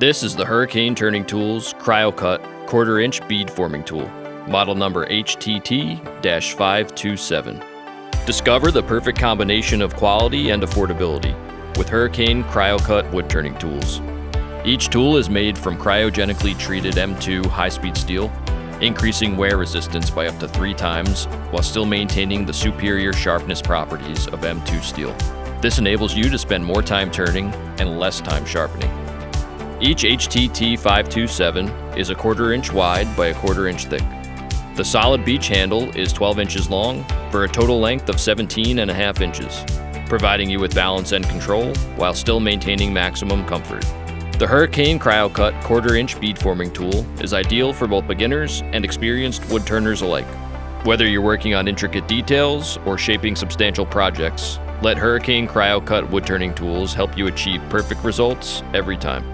This is the Hurricane Turning Tools Cryocut 1/4 inch bead forming tool, model number HTT-527. Discover the perfect combination of quality and affordability with Hurricane Cryocut wood turning tools. Each tool is made from cryogenically treated M2 high-speed steel, increasing wear resistance by up to 3 times while still maintaining the superior sharpness properties of M2 steel. This enables you to spend more time turning and less time sharpening. Each HTT-527 is a 1/4 inch wide by a 1/4 inch thick. The solid beach handle is 12 inches long for a total length of 17.5 inches, providing you with balance and control while still maintaining maximum comfort. The Hurricane Cryocut 1/4 inch bead forming tool is ideal for both beginners and experienced wood turners alike. Whether you're working on intricate details or shaping substantial projects, let Hurricane Cryocut wood turning tools help you achieve perfect results every time.